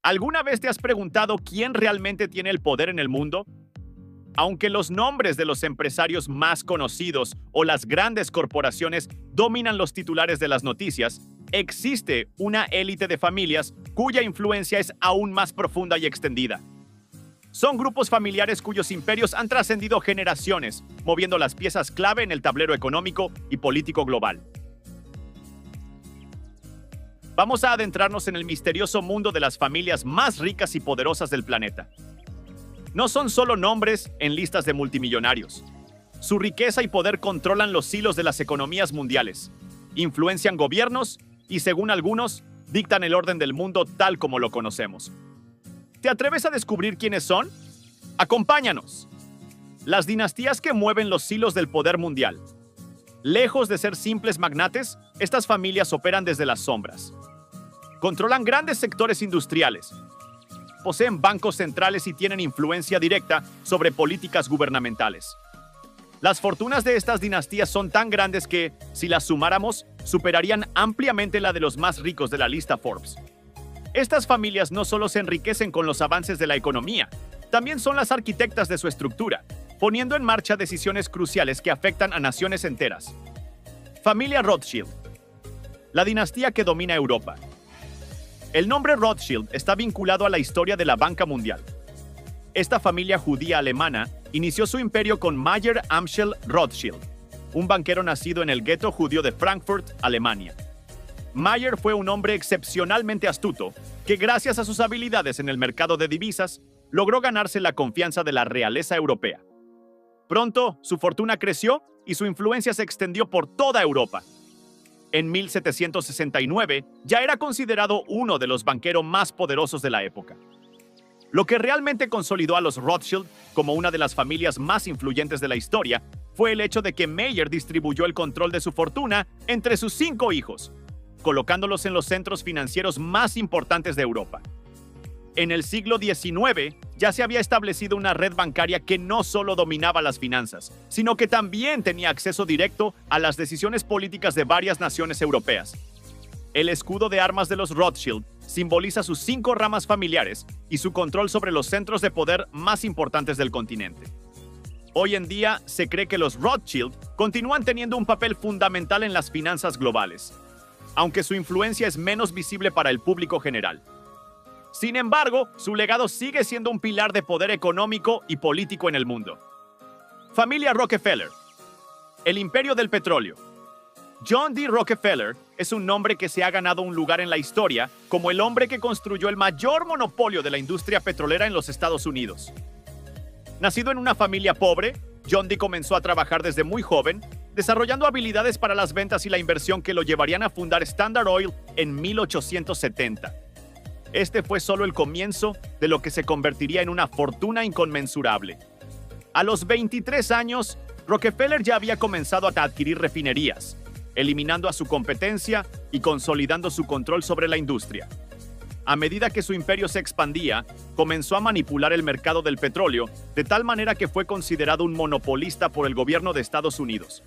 ¿Alguna vez te has preguntado quién realmente tiene el poder en el mundo? Aunque los nombres de los empresarios más conocidos o las grandes corporaciones dominan los titulares de las noticias, existe una élite de familias cuya influencia es aún más profunda y extendida. Son grupos familiares cuyos imperios han trascendido generaciones, moviendo las piezas clave en el tablero económico y político global. Vamos a adentrarnos en el misterioso mundo de las familias más ricas y poderosas del planeta. No son solo nombres en listas de multimillonarios. Su riqueza y poder controlan los hilos de las economías mundiales, influencian gobiernos y, según algunos, dictan el orden del mundo tal como lo conocemos. ¿Te atreves a descubrir quiénes son? ¡Acompáñanos! Las dinastías que mueven los hilos del poder mundial. Lejos de ser simples magnates, estas familias operan desde las sombras. Controlan grandes sectores industriales, poseen bancos centrales y tienen influencia directa sobre políticas gubernamentales. Las fortunas de estas dinastías son tan grandes que, si las sumáramos, superarían ampliamente la de los más ricos de la lista Forbes. Estas familias no solo se enriquecen con los avances de la economía, también son las arquitectas de su estructura, poniendo en marcha decisiones cruciales que afectan a naciones enteras. Familia Rothschild, la dinastía que domina Europa. El nombre Rothschild está vinculado a la historia de la banca mundial. Esta familia judía alemana inició su imperio con Mayer Amschel Rothschild, un banquero nacido en el gueto judío de Frankfurt, Alemania. Mayer fue un hombre excepcionalmente astuto que, gracias a sus habilidades en el mercado de divisas, logró ganarse la confianza de la realeza europea. Pronto, su fortuna creció y su influencia se extendió por toda Europa. En 1769, ya era considerado uno de los banqueros más poderosos de la época. Lo que realmente consolidó a los Rothschild como una de las familias más influyentes de la historia fue el hecho de que Mayer distribuyó el control de su fortuna entre sus 5 hijos, colocándolos en los centros financieros más importantes de Europa. En el siglo XIX ya se había establecido una red bancaria que no solo dominaba las finanzas, sino que también tenía acceso directo a las decisiones políticas de varias naciones europeas. El escudo de armas de los Rothschild simboliza sus 5 ramas familiares y su control sobre los centros de poder más importantes del continente. Hoy en día se cree que los Rothschild continúan teniendo un papel fundamental en las finanzas globales, aunque su influencia es menos visible para el público general. Sin embargo, su legado sigue siendo un pilar de poder económico y político en el mundo. Familia Rockefeller. El imperio del petróleo. John D. Rockefeller es un nombre que se ha ganado un lugar en la historia como el hombre que construyó el mayor monopolio de la industria petrolera en los Estados Unidos. Nacido en una familia pobre, John D. comenzó a trabajar desde muy joven, desarrollando habilidades para las ventas y la inversión que lo llevarían a fundar Standard Oil en 1870. Este fue solo el comienzo de lo que se convertiría en una fortuna inconmensurable. A los 23 años, Rockefeller ya había comenzado a adquirir refinerías, eliminando a su competencia y consolidando su control sobre la industria. A medida que su imperio se expandía, comenzó a manipular el mercado del petróleo de tal manera que fue considerado un monopolista por el gobierno de Estados Unidos.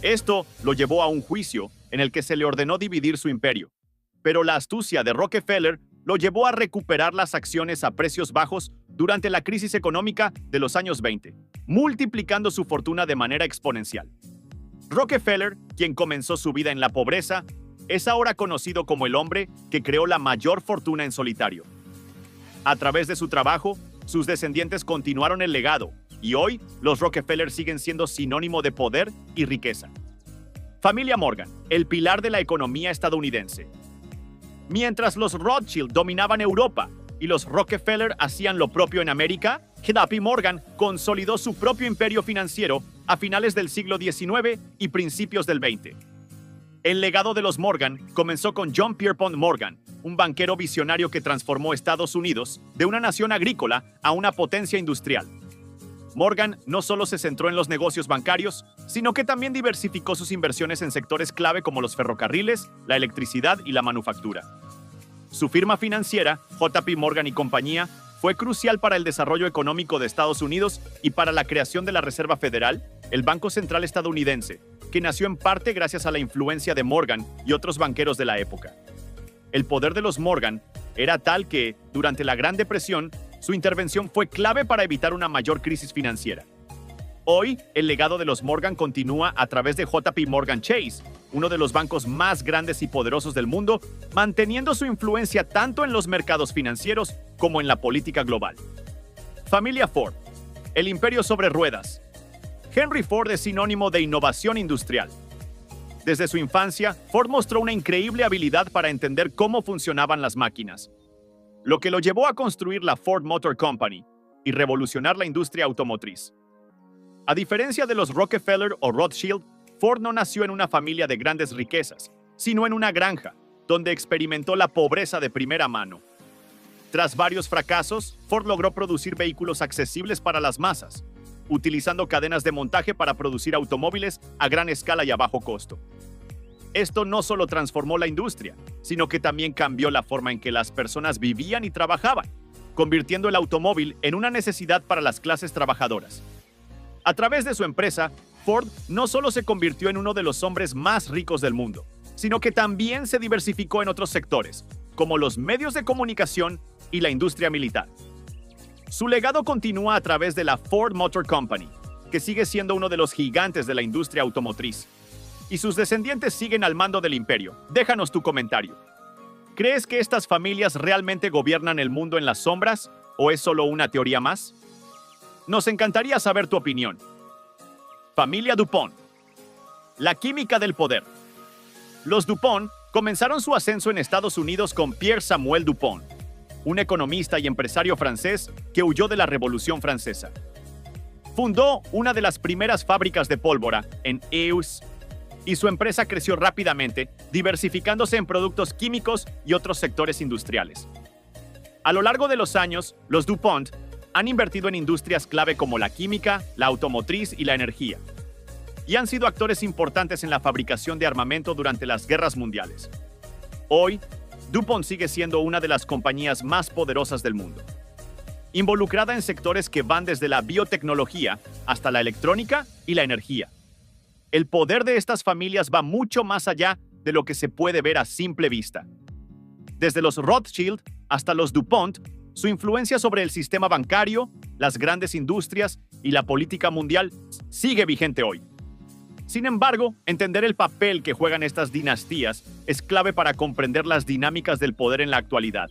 Esto lo llevó a un juicio en el que se le ordenó dividir su imperio. Pero la astucia de Rockefeller lo llevó a recuperar las acciones a precios bajos durante la crisis económica de los años 20, multiplicando su fortuna de manera exponencial. Rockefeller, quien comenzó su vida en la pobreza, es ahora conocido como el hombre que creó la mayor fortuna en solitario. A través de su trabajo, sus descendientes continuaron el legado, y hoy los Rockefeller siguen siendo sinónimo de poder y riqueza. Familia Morgan, el pilar de la economía estadounidense. Mientras los Rothschild dominaban Europa y los Rockefeller hacían lo propio en América, JP Morgan consolidó su propio imperio financiero a finales del siglo XIX y principios del XX. El legado de los Morgan comenzó con John Pierpont Morgan, un banquero visionario que transformó Estados Unidos de una nación agrícola a una potencia industrial. Morgan no solo se centró en los negocios bancarios, sino que también diversificó sus inversiones en sectores clave como los ferrocarriles, la electricidad y la manufactura. Su firma financiera, JP Morgan y compañía, fue crucial para el desarrollo económico de Estados Unidos y para la creación de la Reserva Federal, el Banco Central estadounidense, que nació en parte gracias a la influencia de Morgan y otros banqueros de la época. El poder de los Morgan Era tal que, durante la Gran Depresión, su intervención fue clave para evitar una mayor crisis financiera. Hoy, el legado de los Morgan continúa a través de JP Morgan Chase, uno de los bancos más grandes y poderosos del mundo, manteniendo su influencia tanto en los mercados financieros como en la política global. Familia Ford, el imperio sobre ruedas. Henry Ford es sinónimo de innovación industrial. Desde su infancia, Ford mostró una increíble habilidad para entender cómo funcionaban las máquinas, lo que lo llevó a construir la Ford Motor Company y revolucionar la industria automotriz. A diferencia de los Rockefeller o Rothschild, Ford no nació en una familia de grandes riquezas, sino en una granja, donde experimentó la pobreza de primera mano. Tras varios fracasos, Ford logró producir vehículos accesibles para las masas, utilizando cadenas de montaje para producir automóviles a gran escala y a bajo costo. Esto no solo transformó la industria, sino que también cambió la forma en que las personas vivían y trabajaban, convirtiendo el automóvil en una necesidad para las clases trabajadoras. A través de su empresa, Ford no solo se convirtió en uno de los hombres más ricos del mundo, sino que también se diversificó en otros sectores, como los medios de comunicación y la industria militar. Su legado continúa a través de la Ford Motor Company, que sigue siendo uno de los gigantes de la industria automotriz. Y sus descendientes siguen al mando del imperio. Déjanos tu comentario. ¿Crees que estas familias realmente gobiernan el mundo en las sombras o es solo una teoría más? Nos encantaría saber tu opinión. Familia DuPont. La química del poder. Los DuPont comenzaron su ascenso en Estados Unidos con Pierre Samuel DuPont, un economista y empresario francés que huyó de la Revolución Francesa. Fundó una de las primeras fábricas de pólvora en Eus y su empresa creció rápidamente, diversificándose en productos químicos y otros sectores industriales. A lo largo de los años, los DuPont han invertido en industrias clave como la química, la automotriz y la energía, y han sido actores importantes en la fabricación de armamento durante las guerras mundiales. Hoy, DuPont sigue siendo una de las compañías más poderosas del mundo, involucrada en sectores que van desde la biotecnología hasta la electrónica y la energía. El poder de estas familias va mucho más allá de lo que se puede ver a simple vista. Desde los Rothschild hasta los DuPont, su influencia sobre el sistema bancario, las grandes industrias y la política mundial sigue vigente hoy. Sin embargo, entender el papel que juegan estas dinastías es clave para comprender las dinámicas del poder en la actualidad.